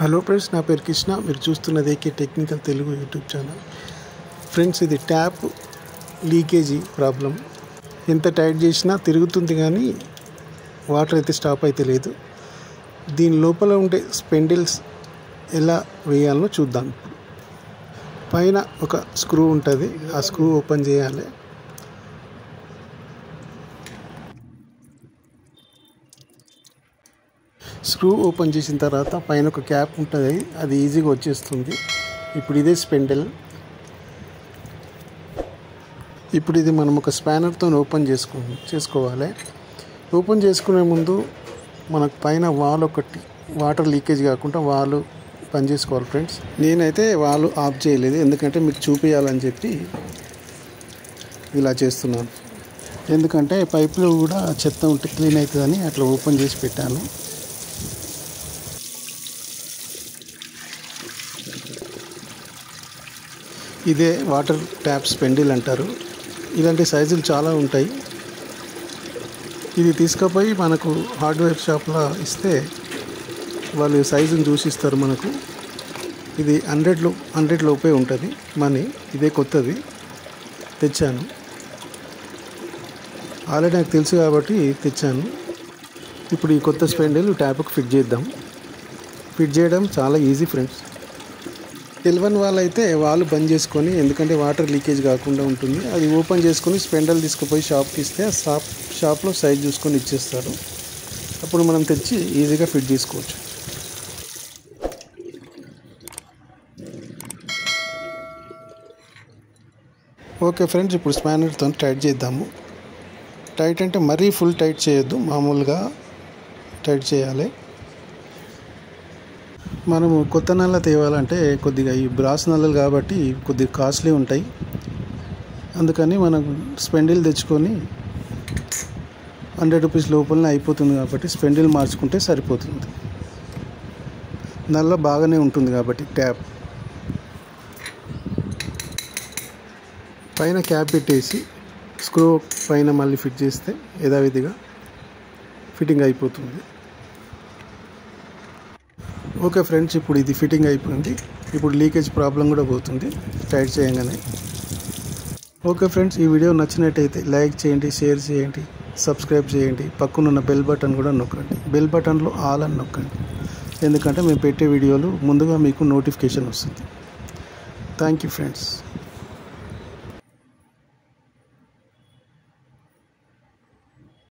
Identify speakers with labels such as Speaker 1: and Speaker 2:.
Speaker 1: Hello friends, నా పేరు కృష్ణ. మీరు చూస్తున్నది AK technical Telugu YouTube channel. Friends, ఇది ట్యాప్ లీకేజీ ప్రాబ్లం. ఎంత టైట్ చేసినా తిరుగుతుంది కానీ వాటర్ అయితే స్టాప్ అయితే లేదు. దీని లోపల ఉండే స్పెండిల్స్ ఎలా వేయాలో చూద్దాం. పైన ఒక స్క్రూ ఉంటుంది, ఆ స్క్రూ ఓపెన్ చేయాలి. స్క్రూ ఓపెన్ చేసిన తర్వాత పైన ఒక క్యాప్ ఉంటుంది, అది ఈజీగా వచ్చేస్తుంది. ఇప్పుడు ఇదే స్పెండిల్. ఇప్పుడు ఇది మనం ఒక స్పానర్తో ఓపెన్ చేసుకోవాలి. ఓపెన్ చేసుకునే ముందు మనకు పైన వాల్ ఒకటి వాటర్ లీకేజ్ కాకుండా వాల్ పని చేసుకోవాలి ఫ్రెండ్స్. నేనైతే వాల్ ఆఫ్ చేయలేదు, ఎందుకంటే మీకు చూపించాలని చెప్పి ఇలా చేస్తున్నాను. ఎందుకంటే పైపులో కూడా చెత్త ఉంటే క్లీన్ అవుతుందని అట్లా ఓపెన్ చేసి పెట్టాను. ఇదే వాటర్ ట్యాప్ స్పెండిల్ అంటారు. ఇలాంటి సైజులు చాలా ఉంటాయి. ఇది తీసుకుపోయి మనకు హార్డ్వేర్ షాప్లో ఇస్తే వాళ్ళు సైజుని చూసిస్తారు మనకు. ఇది 100 లోపే ఉంటుంది మనీ. ఇదే కొత్తది తెచ్చాను, ఆల్రెడీ నాకు తెలుసు కాబట్టి తెచ్చాను. ఇప్పుడు ఈ కొత్త స్పెండిల్ ట్యాప్కి ఫిట్ చేద్దాం. ఫిట్ చేయడం చాలా ఈజీ ఫ్రెండ్స్. తెలియని వాళ్ళైతే వాళ్ళు బంద్ చేసుకొని, ఎందుకంటే వాటర్ లీకేజ్ కాకుండా ఉంటుంది, అది ఓపెన్ చేసుకొని స్పెండల్ తీసుకుపోయి షాప్కి ఇస్తే షాప్లో సైజ్ చూసుకొని ఇచ్చేస్తారు. అప్పుడు మనం తెచ్చి ఈజీగా ఫిట్ చేసుకోవచ్చు. ఓకే ఫ్రెండ్స్, ఇప్పుడు స్పానర్తో టైట్ చేద్దాము. టైట్ అంటే మరీ ఫుల్ టైట్ చేయొద్దు, మామూలుగా టైట్ చేయాలి. మనము కొత్త నల్ల తేవాలంటే కొద్దిగా ఈ బ్రాస్ నల్లలు కాబట్టి కొద్దిగా కాస్ట్లీ ఉంటాయి. అందుకని మనం స్పెండిల్ తెచ్చుకొని 100 రూపీస్ లోపలనే అయిపోతుంది కాబట్టి స్పెండిల్ మార్చుకుంటే సరిపోతుంది. నల్ల బాగానే ఉంటుంది కాబట్టి ట్యాప్ పైన క్యాప్ పెట్టేసి స్క్రూ పైన మళ్ళీ ఫిట్ చేస్తే యథావిధిగా ఫిట్టింగ్ అయిపోతుంది. ఓకే ఫ్రెండ్స్, ఇప్పుడు ఇది ఫిట్టింగ్ అయిపోయింది. ఇప్పుడు లీకేజ్ ప్రాబ్లం కూడా పోతుంది టైట్ చేయగానే. ఓకే ఫ్రెండ్స్, ఈ వీడియో నచ్చినట్టయితే లైక్ చేయండి, షేర్ చేయండి, సబ్స్క్రైబ్ చేయండి. పక్కనున్న బెల్ బటన్ కూడా నొక్కండి. బెల్ బటన్లో ఆల్ అని నొక్కండి, ఎందుకంటే మేము పెట్టే వీడియోలు ముందుగా మీకు నోటిఫికేషన్ వస్తుంది. Thank you friends.